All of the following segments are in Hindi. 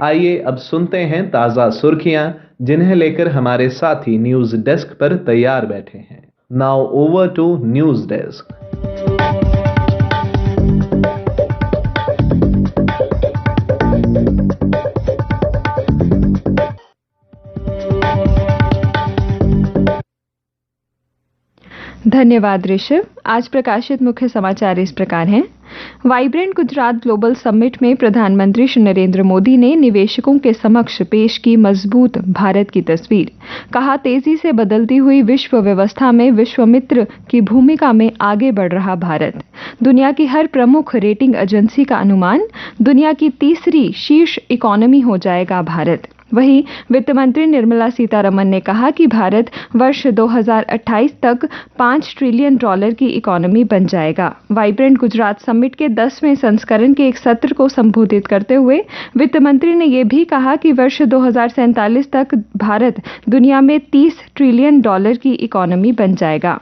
आइए अब सुनते हैं ताजा सुर्खियां, जिन्हें लेकर हमारे साथी न्यूज डेस्क पर तैयार बैठे हैं। Now over to news desk. धन्यवाद ऋषभ। आज प्रकाशित मुख्य समाचार इस प्रकार हैं। वाइब्रेंट गुजरात ग्लोबल समिट में प्रधानमंत्री श्री नरेंद्र मोदी ने निवेशकों के समक्ष पेश की मजबूत भारत की तस्वीर। कहा, तेजी से बदलती हुई विश्व व्यवस्था में विश्वमित्र की भूमिका में आगे बढ़ रहा भारत। दुनिया की हर प्रमुख रेटिंग एजेंसी का अनुमान, दुनिया की तीसरी शीर्ष इकोनॉमी हो जाएगा भारत। वहीं वित्त मंत्री निर्मला सीतारमण ने कहा कि भारत वर्ष 2028 तक $5 ट्रिलियन की इकोनॉमी बन जाएगा। वाइब्रेंट गुजरात समिट के 10वें संस्करण के एक सत्र को संबोधित करते हुए वित्त मंत्री ने यह भी कहा कि वर्ष 2047 तक भारत दुनिया में $30 ट्रिलियन की इकोनॉमी बन जाएगा।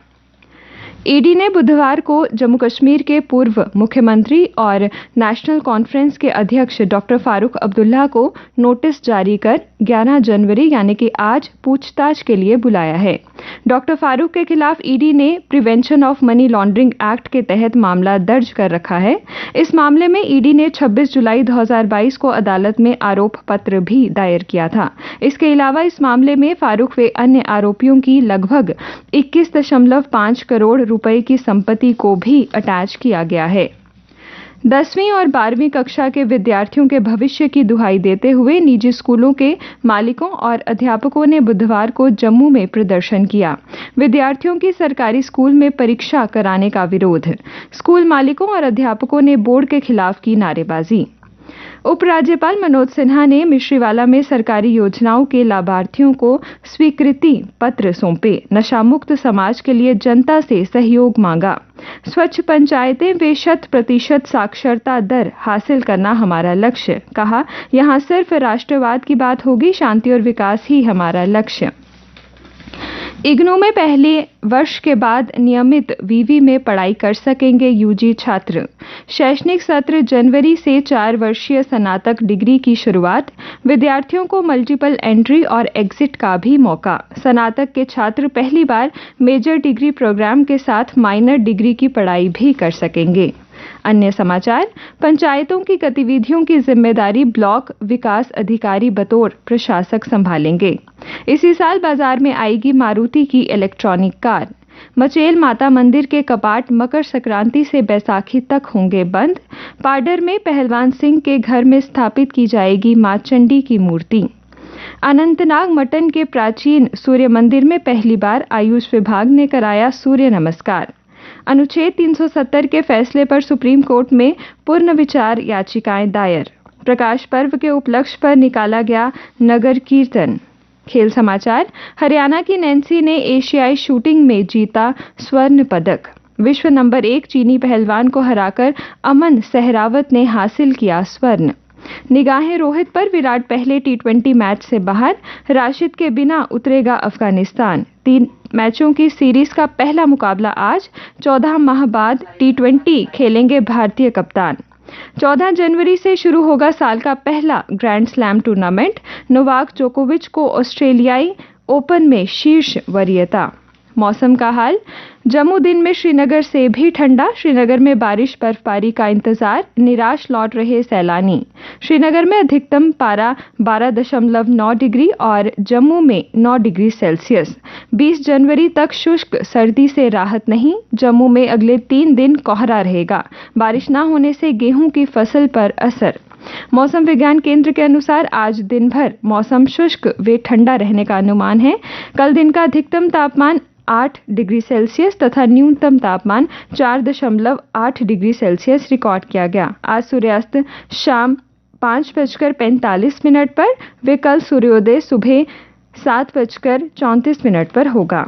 ईडी ने बुधवार को जम्मू कश्मीर के पूर्व मुख्यमंत्री और नेशनल कॉन्फ्रेंस के अध्यक्ष डॉक्टर फारूक अब्दुल्ला को नोटिस जारी कर 11 जनवरी यानी कि आज पूछताछ के लिए बुलाया है। डॉक्टर फारूक के खिलाफ ईडी ने prevention of money laundering act के तहत मामला दर्ज कर रखा है। इस मामले में ईडी ने 26 जुलाई 2022 को अदालत में आरोप पत्र भी दायर किया था। इसके अलावा इस मामले में फारूक व अन्य आरोपियों की लगभग 21.5 करोड़ रुपए की संपत्ति को भी अटैच किया गया है। 10वीं और 12वीं कक्षा के विद्यार्थियों के भविष्य की दुहाई देते हुए निजी स्कूलों के मालिकों और अध्यापकों ने बुधवार को जम्मू में प्रदर्शन किया। विद्यार्थियों की सरकारी स्कूल में परीक्षा कराने का विरोध। स्कूल मालिकों और अध्यापकों ने बोर्ड के खिलाफ की नारेबाजी। उपराज्यपाल मनोज सिन्हा ने मिश्रीवाला में सरकारी योजनाओं के लाभार्थियों को स्वीकृति पत्र सौंपे। नशा मुक्त समाज के लिए जनता से सहयोग मांगा। स्वच्छ पंचायतें व 100% साक्षरता दर हासिल करना हमारा लक्ष्य। कहा, यहां सिर्फ राष्ट्रवाद की बात होगी, शांति और विकास ही हमारा लक्ष्य। इग्नू में पहले वर्ष के बाद नियमित वीवी में पढ़ाई कर सकेंगे यूजी छात्र। शैक्षणिक सत्र जनवरी से 4 वर्षीय स्नातक डिग्री की शुरुआत। विद्यार्थियों को मल्टीपल एंट्री और एग्जिट का भी मौका। स्नातक के छात्र पहली बार मेजर डिग्री प्रोग्राम के साथ माइनर डिग्री की पढ़ाई भी कर सकेंगे। अन्य समाचार, पंचायतों की गतिविधियों की जिम्मेदारी ब्लॉक विकास अधिकारी बतौर प्रशासक संभालेंगे। इसी साल बाजार में आएगी मारुति की इलेक्ट्रॉनिक कार। मचेल माता मंदिर के कपाट मकर संक्रांति से बैसाखी तक होंगे बंद। पाडर में पहलवान सिंह के घर में स्थापित की जाएगी मां चंडी की मूर्ति। अनंतनाग मटन के प्राचीन सूर्य मंदिर में पहली बार आयुष विभाग ने कराया सूर्य नमस्कार। अनुच्छेद 370 के फैसले पर सुप्रीम कोर्ट में पुनर्विचार याचिकाएं दायर। प्रकाश पर्व के उपलक्ष्य पर निकाला गया नगर कीर्तन। खेल समाचार, हरियाणा की नैन्सी ने एशियाई शूटिंग में जीता स्वर्ण पदक। विश्व नंबर 1 चीनी पहलवान को हराकर अमन सहरावत ने हासिल किया स्वर्ण। निगाहें रोहित पर, विराट पहले टी20 मैच से बाहर। राशिद के बिना उतरेगा अफगानिस्तान। 3 मैचों की सीरीज का पहला मुकाबला आज। 14 माह बाद टी20 खेलेंगे भारतीय कप्तान। 14 जनवरी से शुरू होगा साल का पहला ग्रैंड स्लैम टूर्नामेंट। नोवाक जोकोविच को ऑस्ट्रेलियाई ओपन में शीर्ष वरीयता। मौसम का हाल, जम्मू दिन में श्रीनगर से भी ठंडा। श्रीनगर में बारिश बर्फबारी का इंतजार, निराश लौट रहे सैलानी। श्रीनगर में अधिकतम पारा 12.9 डिग्री और जम्मू में 9 डिग्री सेल्सियस। 20 जनवरी तक शुष्क सर्दी से राहत नहीं। जम्मू में अगले 3 दिन कोहरा रहेगा। बारिश न होने से गेहूं की फसल पर असर। मौसम विज्ञान केंद्र के अनुसार आज दिन भर मौसम शुष्क व ठंडा रहने का अनुमान है। कल दिन का अधिकतम तापमान 8 डिग्री सेल्सियस तथा न्यूनतम तापमान 4.8 डिग्री सेल्सियस रिकॉर्ड किया गया। आज सूर्यास्त शाम 5:45 पर व कल सूर्योदय सुबह 7:34 पर होगा।